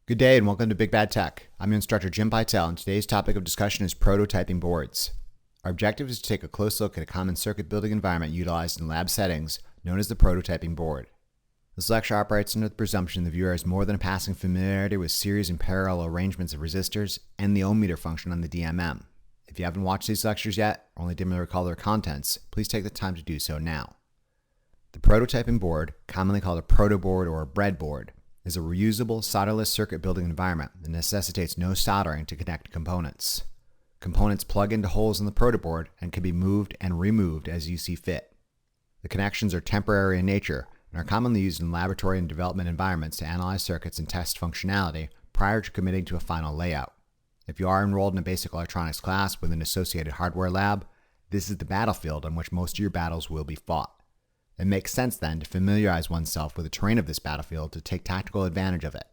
Good day and welcome to Big Bad Tech. I'm your instructor Jim Pytel, and today's topic of discussion is prototyping boards. Our objective is to take a close look at a common circuit building environment utilized in lab settings known as the prototyping board. This lecture operates under the presumption the viewer has more than a passing familiarity with series and parallel arrangements of resistors and the ohmmeter function on the DMM. If you haven't watched these lectures yet, or only dimly recall their contents, please take the time to do so now. The prototyping board, commonly called a protoboard or a breadboard, is a reusable, solderless circuit building environment that necessitates no soldering to connect components. Components plug into holes in the protoboard and can be moved and removed as you see fit. The connections are temporary in nature and are commonly used in laboratory and development environments to analyze circuits and test functionality prior to committing to a final layout. If you are enrolled in a basic electronics class with an associated hardware lab, this is the battlefield on which most of your battles will be fought. It makes sense then to familiarize oneself with the terrain of this battlefield to take tactical advantage of it.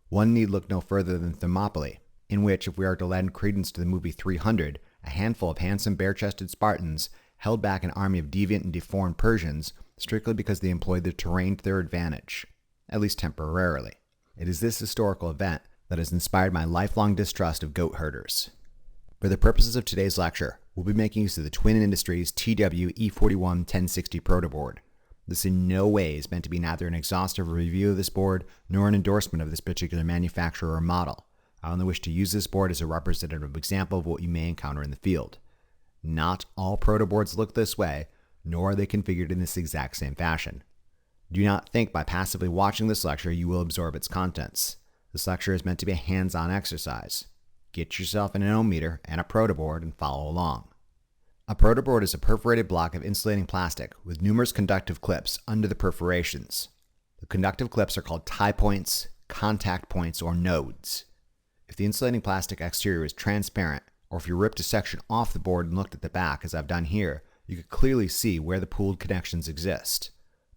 One need look no further than Thermopylae, in which, if we are to lend credence to the movie 300, a handful of handsome bare-chested Spartans held back an army of deviant and deformed Persians strictly because they employed the terrain to their advantage, at least temporarily. It is this historical event that has inspired my lifelong distrust of goat herders. For the purposes of today's lecture, we'll be making use of the Twin Industries TW-E41-1060 protoboard. This in no way is meant to be neither an exhaustive review of this board nor an endorsement of this particular manufacturer or model. I only wish to use this board as a representative example of what you may encounter in the field. Not all protoboards look this way, nor are they configured in this exact same fashion. Do not think by passively watching this lecture you will absorb its contents. This lecture is meant to be a hands-on exercise. Get yourself an ohmmeter and a protoboard and follow along. A protoboard is a perforated block of insulating plastic with numerous conductive clips under the perforations. The conductive clips are called tie points, contact points, or nodes. If the insulating plastic exterior is transparent, or if you ripped a section off the board and looked at the back, as I've done here, you could clearly see where the pooled connections exist.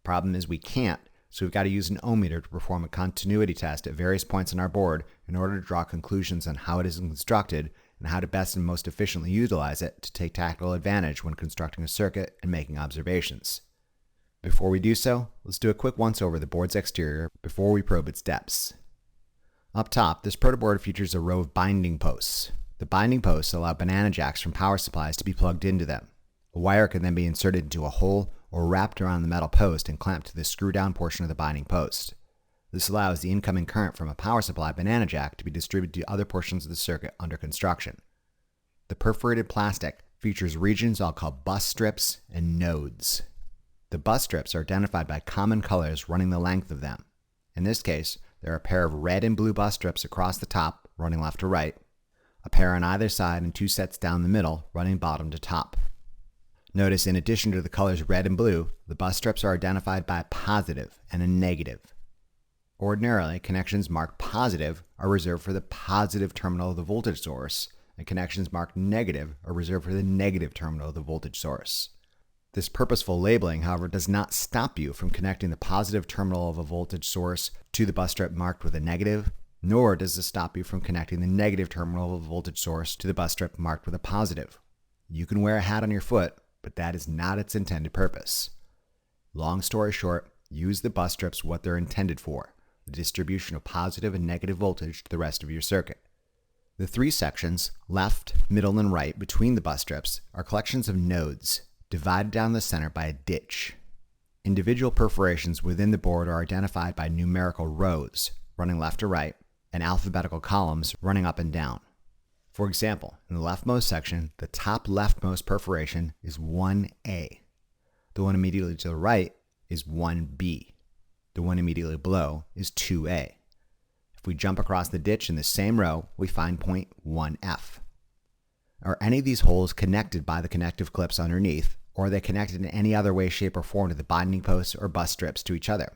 Problem is we can't, so we've got to use an ohmmeter to perform a continuity test at various points on our board in order to draw conclusions on how it is constructed and how to best and most efficiently utilize it to take tactical advantage when constructing a circuit and making observations. Before we do so, let's do a quick once-over of the board's exterior before we probe its depths. Up top, this protoboard features a row of binding posts. The binding posts allow banana jacks from power supplies to be plugged into them. A wire can then be inserted into a hole or wrapped around the metal post and clamped to the screw-down portion of the binding post. This allows the incoming current from a power supply banana jack to be distributed to other portions of the circuit under construction. The perforated plastic features regions I'll call bus strips and nodes. The bus strips are identified by common colors running the length of them. In this case, there are a pair of red and blue bus strips across the top, running left to right, a pair on either side and two sets down the middle, running bottom to top. Notice in addition to the colors red and blue, the bus strips are identified by a positive and a negative. Ordinarily, connections marked positive are reserved for the positive terminal of the voltage source, and connections marked negative are reserved for the negative terminal of the voltage source. This purposeful labeling, however, does not stop you from connecting the positive terminal of a voltage source to the bus strip marked with a negative, nor does it stop you from connecting the negative terminal of a voltage source to the bus strip marked with a positive. You can wear a hat on your foot, but that is not its intended purpose. Long story short, use the bus strips what they're intended for, the distribution of positive and negative voltage to the rest of your circuit. The three sections, left, middle, and right, between the bus strips are collections of nodes, divided down the center by a ditch. Individual perforations within the board are identified by numerical rows, running left to right, and alphabetical columns running up and down. For example, in the leftmost section, the top leftmost perforation is 1A. The one immediately to the right is 1B. The one immediately below is 2A. If we jump across the ditch in the same row, we find point 1F. Are any of these holes connected by the connective clips underneath, or are they connected in any other way, shape, or form to the binding posts or bus strips to each other?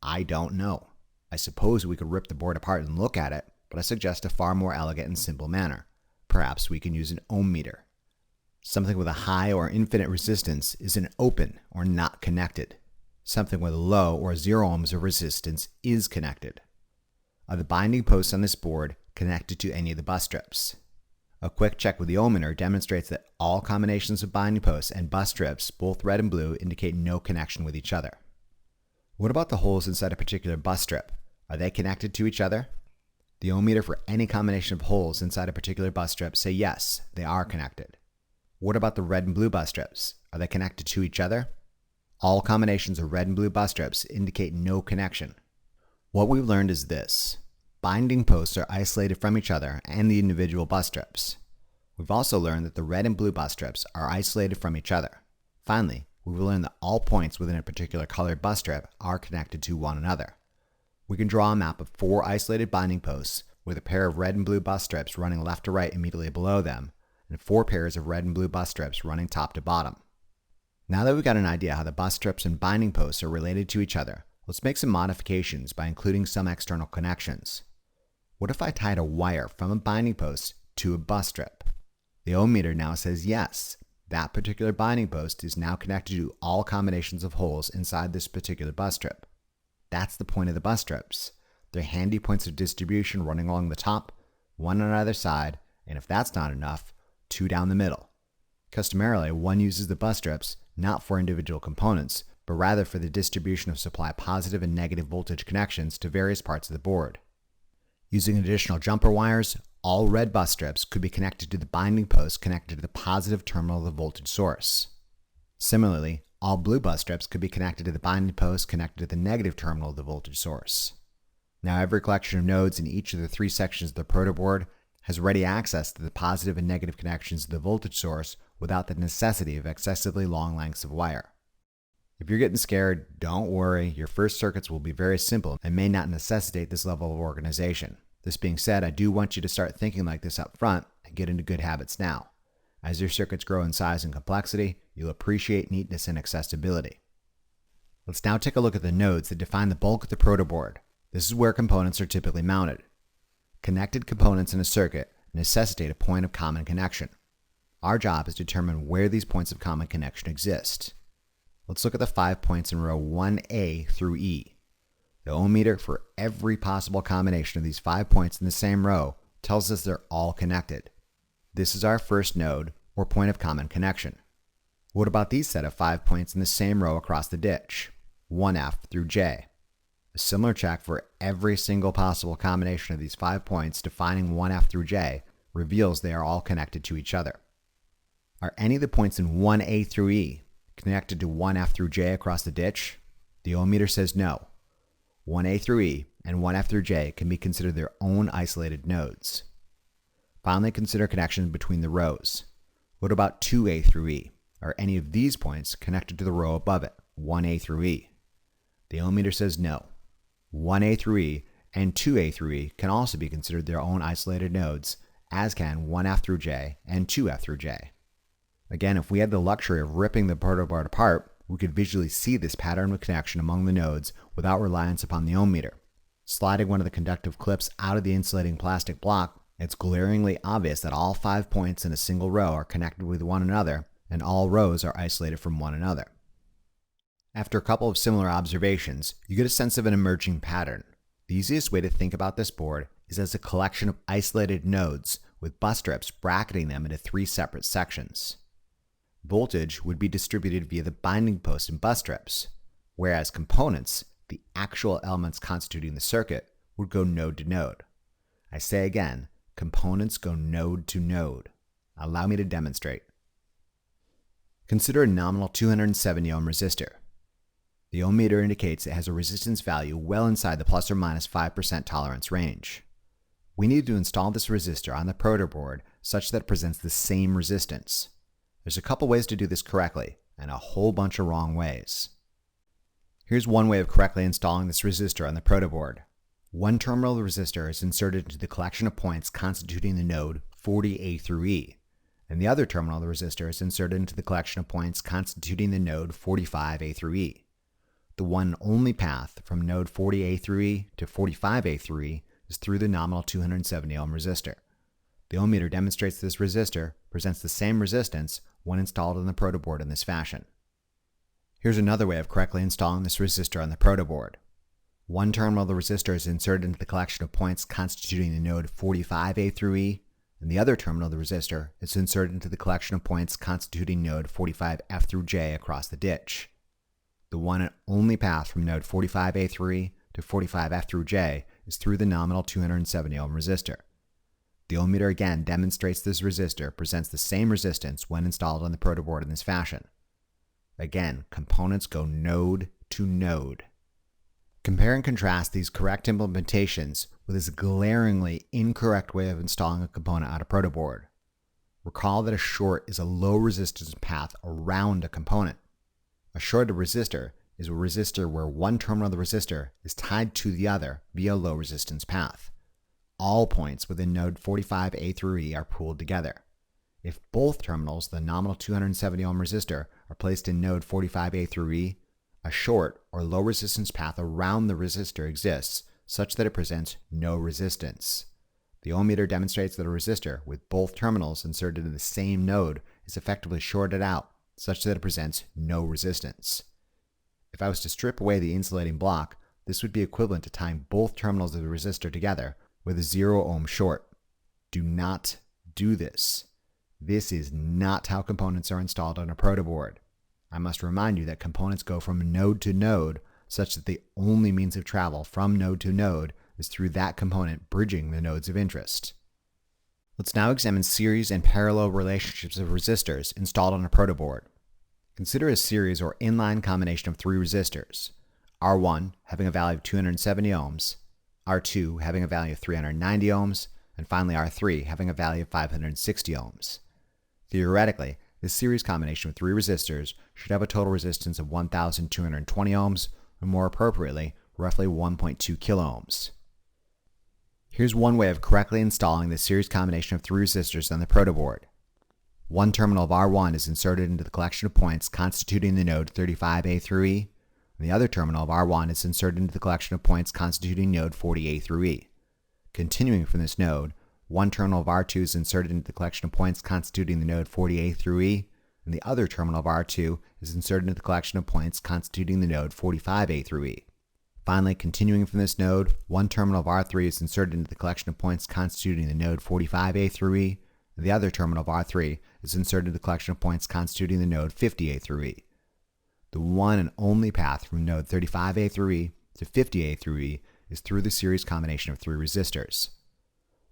I don't know. I suppose we could rip the board apart and look at it, but I suggest a far more elegant and simple manner. Perhaps we can use an ohmmeter. Something with a high or infinite resistance is an open or not connected. Something with a low or 0 ohms of resistance is connected. Are the binding posts on this board connected to any of the bus strips? A quick check with the ohmmeter demonstrates that all combinations of binding posts and bus strips, both red and blue, indicate no connection with each other. What about the holes inside a particular bus strip? Are they connected to each other? The ohmmeter for any combination of holes inside a particular bus strip say yes, they are connected. What about the red and blue bus strips? Are they connected to each other? All combinations of red and blue bus strips indicate no connection. What we've learned is this: binding posts are isolated from each other and the individual bus strips. We've also learned that the red and blue bus strips are isolated from each other. Finally, we've learned that all points within a particular colored bus strip are connected to one another. We can draw a map of 4 isolated binding posts with a pair of red and blue bus strips running left to right immediately below them, and 4 pairs of red and blue bus strips running top to bottom. Now that we've got an idea how the bus strips and binding posts are related to each other, let's make some modifications by including some external connections. What if I tied a wire from a binding post to a bus strip? The ohmmeter now says yes, that particular binding post is now connected to all combinations of holes inside this particular bus strip. That's the point of the bus strips. They're handy points of distribution running along the top, 1 on either side, and if that's not enough, 2 down the middle. Customarily, one uses the bus strips not for individual components, but rather for the distribution of supply positive and negative voltage connections to various parts of the board. Using additional jumper wires, all red bus strips could be connected to the binding post connected to the positive terminal of the voltage source. Similarly, all blue bus strips could be connected to the binding post connected to the negative terminal of the voltage source. Now every collection of nodes in each of the 3 sections of the protoboard has ready access to the positive and negative connections to the voltage source without the necessity of excessively long lengths of wire. If you're getting scared, don't worry, your first circuits will be very simple and may not necessitate this level of organization. This being said, I do want you to start thinking like this up front and get into good habits now. As your circuits grow in size and complexity, you'll appreciate neatness and accessibility. Let's now take a look at the nodes that define the bulk of the protoboard. This is where components are typically mounted. Connected components in a circuit necessitate a point of common connection. Our job is to determine where these points of common connection exist. Let's look at the 5 points in row 1A through E. The ohmmeter for every possible combination of these 5 points in the same row tells us they're all connected. This is our first node, or point of common connection. What about these set of 5 points in the same row across the ditch? 1F through J. A similar check for every single possible combination of these 5 points defining 1F through J reveals they are all connected to each other. Are any of the points in 1A through E connected to 1F through J across the ditch? The ohmmeter says no. 1A through E and 1F through J can be considered their own isolated nodes. Finally, consider connections between the rows. What about 2A through E? Are any of these points connected to the row above it, 1A through E? The ohmmeter says no. 1A through E and 2A through E can also be considered their own isolated nodes, as can 1F through J and 2F through J. Again, if we had the luxury of ripping the protoboard apart, we could visually see this pattern of connection among the nodes without reliance upon the ohmmeter. Sliding one of the conductive clips out of the insulating plastic block, it's glaringly obvious that all 5 points in a single row are connected with one another, and all rows are isolated from one another. After a couple of similar observations, you get a sense of an emerging pattern. The easiest way to think about this board is as a collection of isolated nodes with bus strips bracketing them into 3 separate sections. Voltage would be distributed via the binding post and bus strips, whereas components, the actual elements constituting the circuit, would go node to node. I say again, components go node to node. Allow me to demonstrate. Consider a nominal 270 ohm resistor. The ohmmeter indicates it has a resistance value well inside the plus or minus 5% tolerance range. We need to install this resistor on the protoboard such that it presents the same resistance. There's a couple ways to do this correctly, and a whole bunch of wrong ways. Here's one way of correctly installing this resistor on the protoboard. One terminal of the resistor is inserted into the collection of points constituting the node 40A through E, and the other terminal of the resistor is inserted into the collection of points constituting the node 45A through E. The one and only path from node 40A through E to 45A through E is through the nominal 270 ohm resistor. The ohmmeter demonstrates this resistor presents the same resistance when installed on the protoboard in this fashion. Here's another way of correctly installing this resistor on the protoboard. One terminal of the resistor is inserted into the collection of points constituting the node 45A through E, and the other terminal of the resistor is inserted into the collection of points constituting node 45F through J across the ditch. The one and only path from node 45A through E to 45F through J is through the nominal 270 ohm resistor. The ohmmeter again demonstrates this resistor presents the same resistance when installed on the protoboard in this fashion. Again, components go node to node. Compare and contrast these correct implementations with this glaringly incorrect way of installing a component on a protoboard. Recall that a short is a low resistance path around a component. A shorted resistor is a resistor where one terminal of the resistor is tied to the other via a low resistance path. All points within node 45A through E are pooled together. If both terminals of the nominal 270 ohm resistor are placed in node 45A through E, a short or low resistance path around the resistor exists such that it presents no resistance. The ohmmeter demonstrates that a resistor with both terminals inserted in the same node is effectively shorted out such that it presents no resistance. If I was to strip away the insulating block, this would be equivalent to tying both terminals of the resistor together with a 0 ohm short. Do not do this. This is not how components are installed on a protoboard. I must remind you that components go from node to node such that the only means of travel from node to node is through that component bridging the nodes of interest. Let's now examine series and parallel relationships of resistors installed on a protoboard. Consider a series or inline combination of three resistors, R1 having a value of 270 ohms, R2 having a value of 390 ohms, and finally R3 having a value of 560 ohms. Theoretically, this series combination of three resistors should have a total resistance of 1,220 ohms, or more appropriately, roughly 1.2 kilo ohms. Here's one way of correctly installing this series combination of three resistors on the protoboard. One terminal of R1 is inserted into the collection of points constituting the node 35A through E, and the other terminal of R1 is inserted into the collection of points constituting node 40A through E. Continuing from this node, one terminal of R2 is inserted into the collection of points constituting the node 40A through E, and the other terminal of R2 is inserted into the collection of points constituting the node 45A through E. Finally, continuing from this node, one terminal of R3 is inserted into the collection of points constituting the node 45A through E, and the other terminal of R3 is inserted into the collection of points constituting the node 50A through E. The one and only path from node 35A through E to 50A through E is through the series combination of three resistors.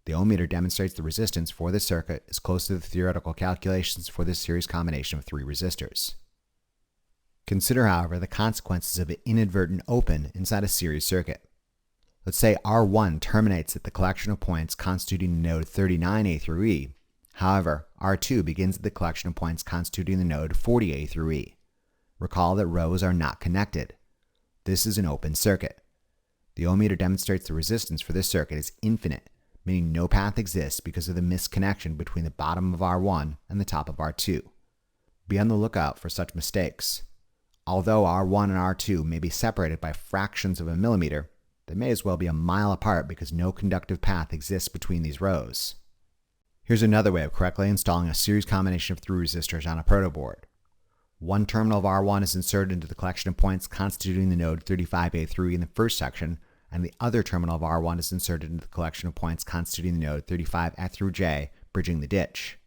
The ohmmeter demonstrates the resistance for this circuit is close to the theoretical calculations for this series combination of three resistors. Consider, however, the consequences of an inadvertent open inside a series circuit. Let's say R1 terminates at the collection of points constituting the node 39A through E. However, R2 begins at the collection of points constituting the node 40A through E. Recall that rows are not connected. This is an open circuit. The ohmmeter demonstrates the resistance for this circuit is infinite, meaning no path exists because of the misconnection between the bottom of R1 and the top of R2. Be on the lookout for such mistakes. Although R1 and R2 may be separated by fractions of a millimeter, they may as well be a mile apart because no conductive path exists between these rows. Here's another way of correctly installing a series combination of three resistors on a protoboard. One terminal of R1 is inserted into the collection of points constituting the node 35A through E in the first section, and the other terminal of R1 is inserted into the collection of points constituting the node 35F through J, bridging the ditch.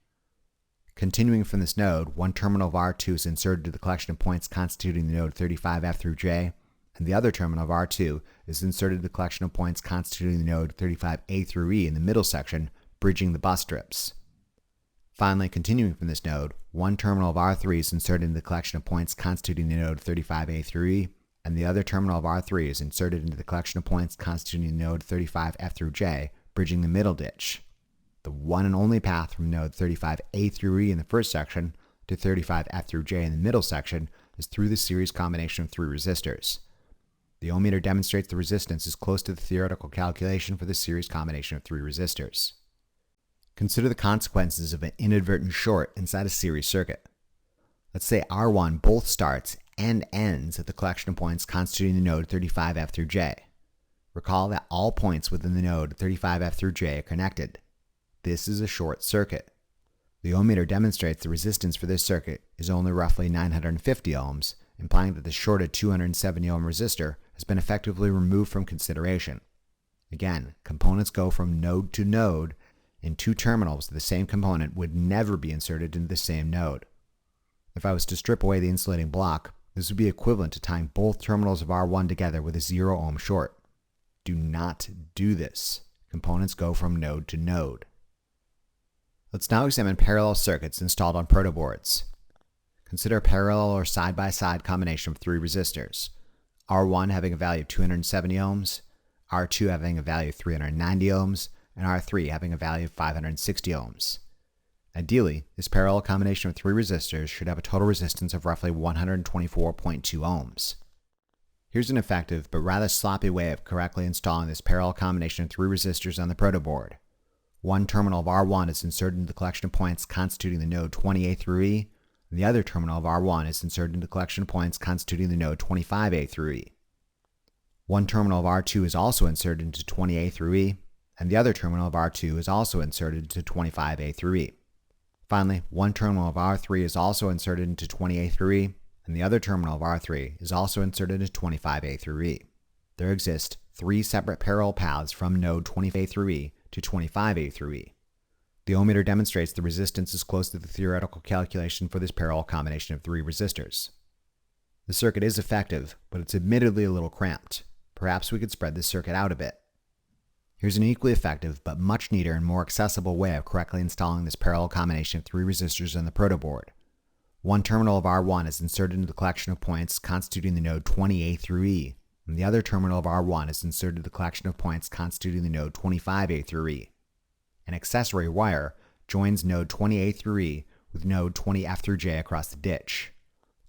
Continuing from this node, one terminal of R2 is inserted into the collection of points constituting the node 35F through J, and the other terminal of R2 is inserted into the collection of points constituting the node 35A through E in the middle section, bridging the bus strips. Finally, continuing from this node, one terminal of R3 is inserted into the collection of points constituting the node 35A through E, and the other terminal of R3 is inserted into the collection of points constituting the node 35F through J, bridging the middle ditch. The one and only path from node 35A through E in the first section to 35F through J in the middle section is through the series combination of three resistors. The ohmmeter demonstrates the resistance is close to the theoretical calculation for the series combination of three resistors. Consider the consequences of an inadvertent short inside a series circuit. Let's say R1 both starts and ends at the collection of points constituting the node 35F through J. Recall that all points within the node 35F through J are connected. This is a short circuit. The ohmmeter demonstrates the resistance for this circuit is only roughly 950 ohms, implying that the shorted 270 ohm resistor has been effectively removed from consideration. Again, components go from node to node, and two terminals of the same component would never be inserted into the same node. If I was to strip away the insulating block, this would be equivalent to tying both terminals of R1 together with a 0 ohm short. Do not do this. Components go from node to node. Let's now examine parallel circuits installed on protoboards. Consider a parallel or side-by-side combination of three resistors, R1 having a value of 270 ohms, R2 having a value of 390 ohms, and R3 having a value of 560 ohms. Ideally, this parallel combination of three resistors should have a total resistance of roughly 124.2 ohms. Here's an effective but rather sloppy way of correctly installing this parallel combination of three resistors on the protoboard. One terminal of R1 is inserted into the collection of points constituting the node 20A through E, and the other terminal of R1 is inserted into the collection of points constituting the node 25A through E. One terminal of R2 is also inserted into 20A through E, and the other terminal of R2 is also inserted into 25A through E. Finally, one terminal of R3 is also inserted into 20A through E, and the other terminal of R3 is also inserted into 25A through E. There exist three separate parallel paths from node 20A through E to 25A through E. The ohmmeter demonstrates the resistance is close to the theoretical calculation for this parallel combination of three resistors. The circuit is effective, but it's admittedly a little cramped. Perhaps we could spread this circuit out a bit. Here's an equally effective but much neater and more accessible way of correctly installing this parallel combination of three resistors on the protoboard. One terminal of R1 is inserted into the collection of points constituting the node 20A through E, and the other terminal of R1 is inserted into the collection of points constituting the node 25A through E. An accessory wire joins node 20A through E with node 20F through J across the ditch.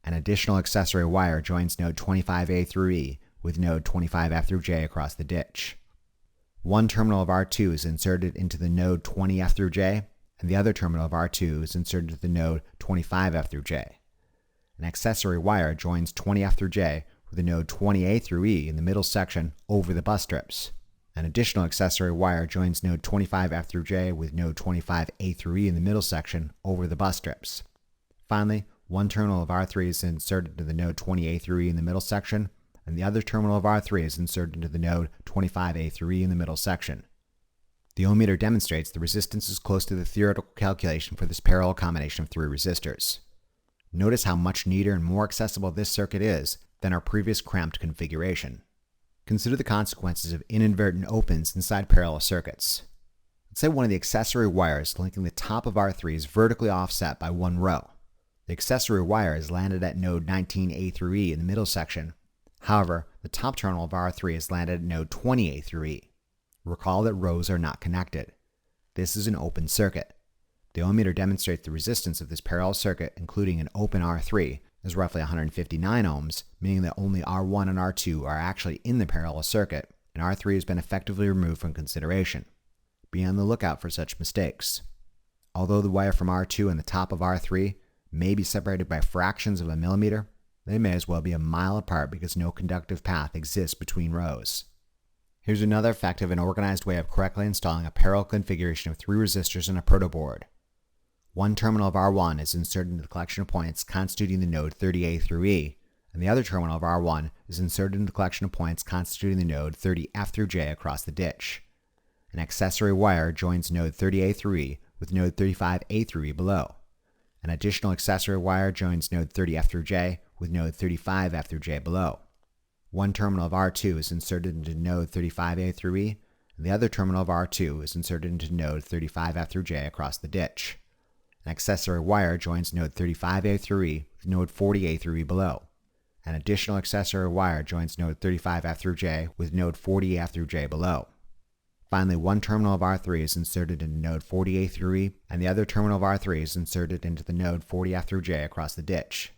An additional accessory wire joins node 25A through E with node 25F through J across the ditch. One terminal of R2 is inserted into the node 20F through J, and the other terminal of R2 is inserted into the node 25F through J. An accessory wire joins 20F through J with the node 20A through E in the middle section over the bus strips. An additional accessory wire joins node 25F through J with node 25A through E in the middle section over the bus strips. Finally, one terminal of R3 is inserted into the node 20A through E in the middle section, and the other terminal of R3 is inserted into the node 25A through E in the middle section. The ohmmeter demonstrates the resistance is close to the theoretical calculation for this parallel combination of three resistors. Notice how much neater and more accessible this circuit is than our previous cramped configuration. Consider the consequences of inadvertent opens inside parallel circuits. Let's say one of the accessory wires linking the top of R3 is vertically offset by one row. The accessory wire is landed at node 19A through E in the middle section. However, the top terminal of R3 is landed at node 20A through E. Recall that rows are not connected. This is an open circuit. The ohmmeter demonstrates the resistance of this parallel circuit, including an open R3, is roughly 159 ohms, meaning that only R1 and R2 are actually in the parallel circuit, and R3 has been effectively removed from consideration. Be on the lookout for such mistakes. Although the wire from R2 and the top of R3 may be separated by fractions of a millimeter, they may as well be a mile apart because no conductive path exists between rows. Here's another effective and organized way of correctly installing a parallel configuration of three resistors on a protoboard. One terminal of R1 is inserted into the collection of points constituting the node 30A through E, and the other terminal of R1 is inserted into the collection of points constituting the node 30F through J across the ditch. An accessory wire joins node 30A through E with node 35A through E below. An additional accessory wire joins node 30F through J with node 35F through J below. One terminal of R2 is inserted into node 35A through E, and the other terminal of R2 is inserted into node 35F through J across the ditch. An accessory wire joins node 35A through E with node 40A through E below. An additional accessory wire joins node 35F through J with node 40F through J below. Finally, one terminal of R3 is inserted into node 40A through E, and the other terminal of R3 is inserted into the node 40F through J across the ditch.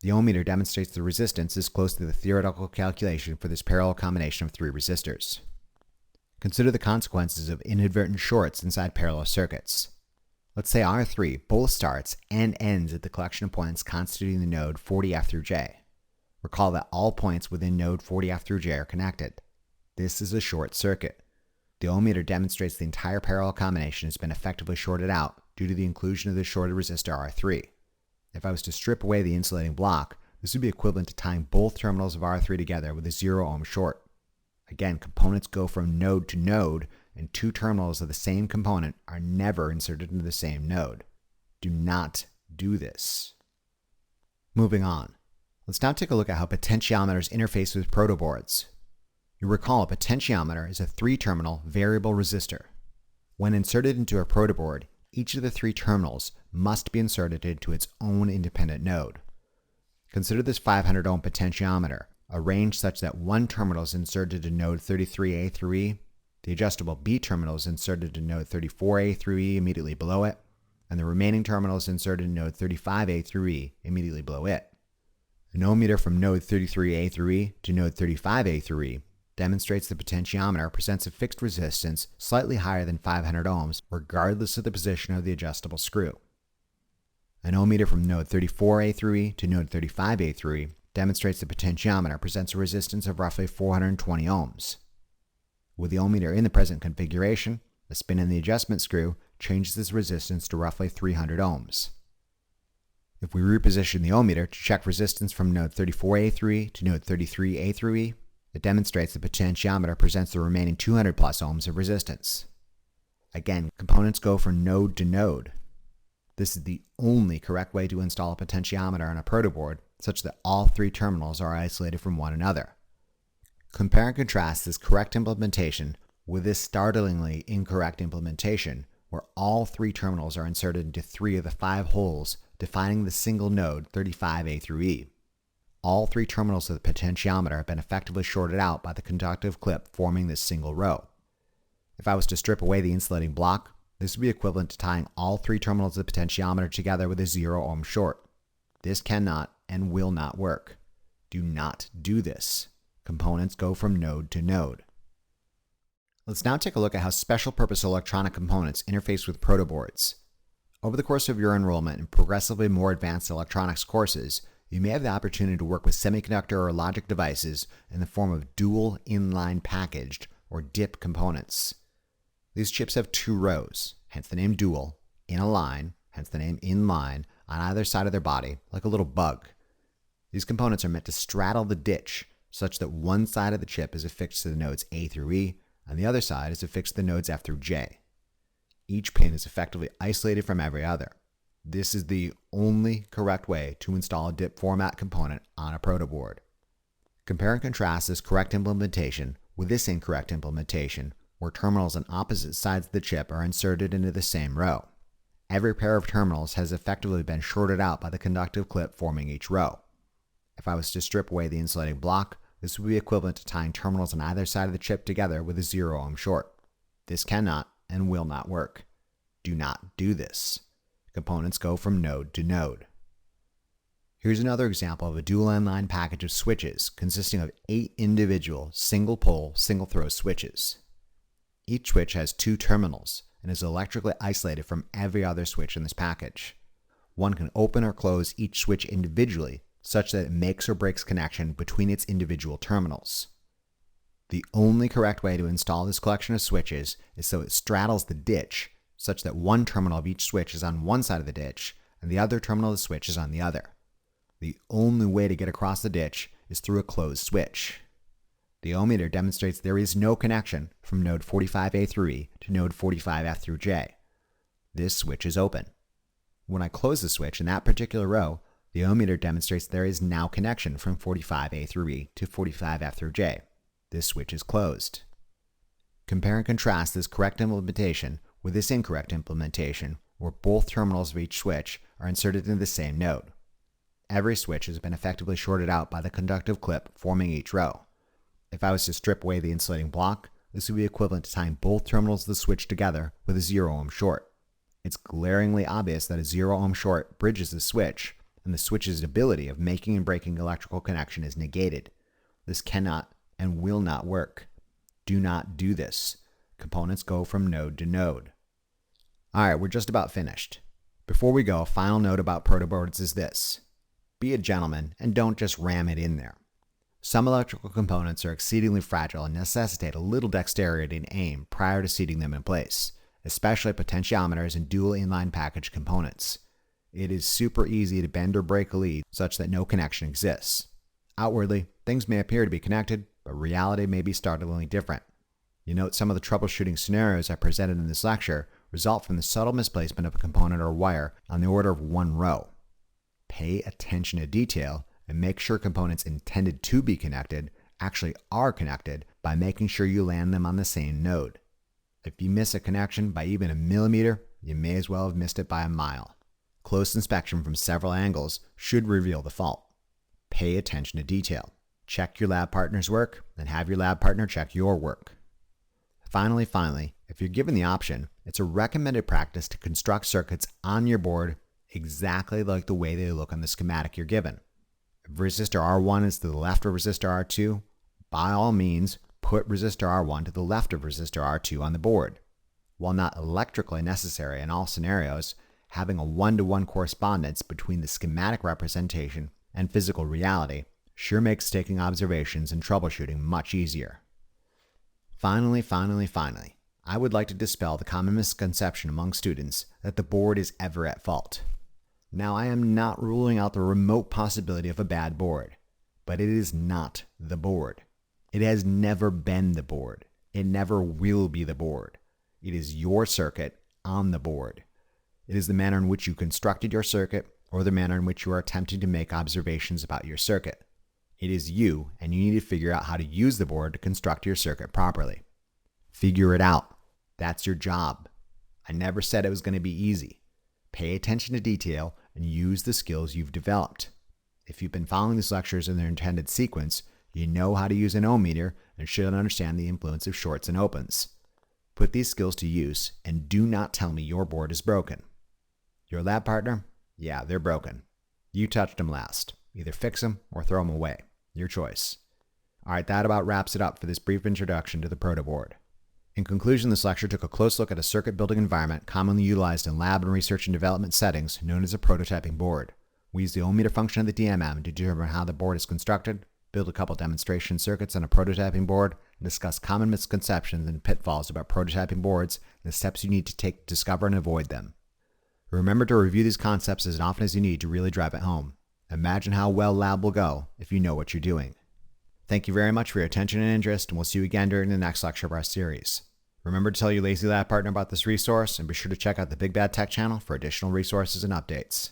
The ohmmeter demonstrates the resistance is close to the theoretical calculation for this parallel combination of three resistors. Consider the consequences of inadvertent shorts inside parallel circuits. Let's say R3 both starts and ends at the collection of points constituting the node 40F through J. Recall that all points within node 40F through J are connected. This is a short circuit. The ohmmeter demonstrates the entire parallel combination has been effectively shorted out due to the inclusion of the shorted resistor R3. If I was to strip away the insulating block, this would be equivalent to tying both terminals of R3 together with a 0 ohm short. Again, components go from node to node, and two terminals of the same component are never inserted into the same node. Do not do this. Moving on. Let's now take a look at how potentiometers interface with protoboards. You recall a potentiometer is a 3-terminal variable resistor. When inserted into a protoboard, each of the 3 terminals must be inserted into its own independent node. Consider this 500 ohm potentiometer, arranged such that one terminal is inserted to node 33A through E, the adjustable B terminal is inserted to node 34A through E immediately below it, and the remaining terminal is inserted in node 35A through E immediately below it. An ohmmeter from node 33A through E to node 35A through E demonstrates the potentiometer presents a fixed resistance slightly higher than 500 ohms regardless of the position of the adjustable screw. An ohmmeter from node 34A through E to node 35A through E demonstrates the potentiometer presents a resistance of roughly 420 ohms. With the ohmmeter in the present configuration, the spin in the adjustment screw changes this resistance to roughly 300 ohms. If we reposition the ohmmeter to check resistance from node 34A through E to node 33A through E, it demonstrates the potentiometer presents the remaining 200 plus ohms of resistance. Again, components go from node to node. This is the only correct way to install a potentiometer on a protoboard such that all 3 terminals are isolated from one another. Compare and contrast this correct implementation with this startlingly incorrect implementation where all 3 terminals are inserted into 3 of the 5 holes defining the single node 35A through E. All 3 terminals of the potentiometer have been effectively shorted out by the conductive clip forming this single row. If I was to strip away the insulating block, this would be equivalent to tying all 3 terminals of the potentiometer together with a 0 ohm short. This cannot and will not work. Do not do this. Components go from node to node. Let's now take a look at how special purpose electronic components interface with protoboards. Over the course of your enrollment in progressively more advanced electronics courses, you may have the opportunity to work with semiconductor or logic devices in the form of dual inline packaged or DIP components. These chips have 2 rows, hence the name dual, in a line, hence the name inline, on either side of their body, like a little bug. These components are meant to straddle the ditch such that one side of the chip is affixed to the nodes A through E, and the other side is affixed to the nodes F through J. Each pin is effectively isolated from every other. This is the only correct way to install a DIP format component on a protoboard. Compare and contrast this correct implementation with this incorrect implementation, where terminals on opposite sides of the chip are inserted into the same row. Every pair of terminals has effectively been shorted out by the conductive clip forming each row. If I was to strip away the insulating block, this would be equivalent to tying terminals on either side of the chip together with a 0 ohm short. This cannot and will not work. Do not do this. Components go from node to node. Here's another example of a dual inline package of switches consisting of 8 individual single-pole, single-throw switches. Each switch has 2 terminals and is electrically isolated from every other switch in this package. One can open or close each switch individually such that it makes or breaks connection between its individual terminals. The only correct way to install this collection of switches is so it straddles the ditch such that one terminal of each switch is on one side of the ditch and the other terminal of the switch is on the other. The only way to get across the ditch is through a closed switch. The ohmmeter demonstrates there is no connection from node 45A through E to node 45F through J. This switch is open. When I close the switch in that particular row, the ohmmeter demonstrates there is now connection from 45A through E to 45F through J. This switch is closed. Compare and contrast this correct implementation with this incorrect implementation, where both terminals of each switch are inserted into the same node. Every switch has been effectively shorted out by the conductive clip forming each row. If I was to strip away the insulating block, this would be equivalent to tying both terminals of the switch together with a 0 ohm short. It's glaringly obvious that a 0 ohm short bridges the switch, and the switch's ability of making and breaking electrical connection is negated. This cannot and will not work. Do not do this. Components go from node to node. Alright, we're just about finished. Before we go, a final note about protoboards is this. Be a gentleman and don't just ram it in there. Some electrical components are exceedingly fragile and necessitate a little dexterity and aim prior to seating them in place, especially potentiometers and dual inline package components. It is super easy to bend or break a lead such that no connection exists. Outwardly, things may appear to be connected, but reality may be startlingly different. You note some of the troubleshooting scenarios I presented in this lecture result from the subtle misplacement of a component or wire on the order of one row. Pay attention to detail and make sure components intended to be connected actually are connected by by making sure you land them on the same node. If you miss a connection by even a millimeter, you may as well have missed it by a mile. Close inspection from several angles should reveal the fault. Pay attention to detail. Check your lab partner's work, and have your lab partner check your work. Finally, if you're given the option, it's a recommended practice to construct circuits on your board exactly like the way they look on the schematic you're given. If resistor R1 is to the left of resistor R2, by all means, put resistor R1 to the left of resistor R2 on the board. While not electrically necessary in all scenarios, having a one-to-one correspondence between the schematic representation and physical reality sure makes taking observations and troubleshooting much easier. Finally, I would like to dispel the common misconception among students that the board is ever at fault. Now, I am not ruling out the remote possibility of a bad board, but it is not the board. It has never been the board. It never will be the board. It is your circuit on the board. It is the manner in which you constructed your circuit or the manner in which you are attempting to make observations about your circuit. It is you, and you need to figure out how to use the board to construct your circuit properly. Figure it out. That's your job. I never said it was going to be easy. Pay attention to detail and use the skills you've developed. If you've been following these lectures in their intended sequence, you know how to use an ohmmeter and should understand the influence of shorts and opens. Put these skills to use and do not tell me your board is broken. Your lab partner? Yeah, they're broken. You touched them last. Either fix them or throw them away. Your choice. All right, that about wraps it up for this brief introduction to the Protoboard. In conclusion, this lecture took a close look at a circuit building environment commonly utilized in lab and research and development settings known as a prototyping board. We use the ohmmeter function of the DMM to determine how the board is constructed, build a couple demonstration circuits on a prototyping board, and discuss common misconceptions and pitfalls about prototyping boards and the steps you need to take to discover and avoid them. Remember to review these concepts as often as you need to really drive it home. Imagine how well lab will go if you know what you're doing. Thank you very much for your attention and interest, and we'll see you again during the next lecture of our series. Remember to tell your lazy lab partner about this resource, and be sure to check out the Big Bad Tech channel for additional resources and updates.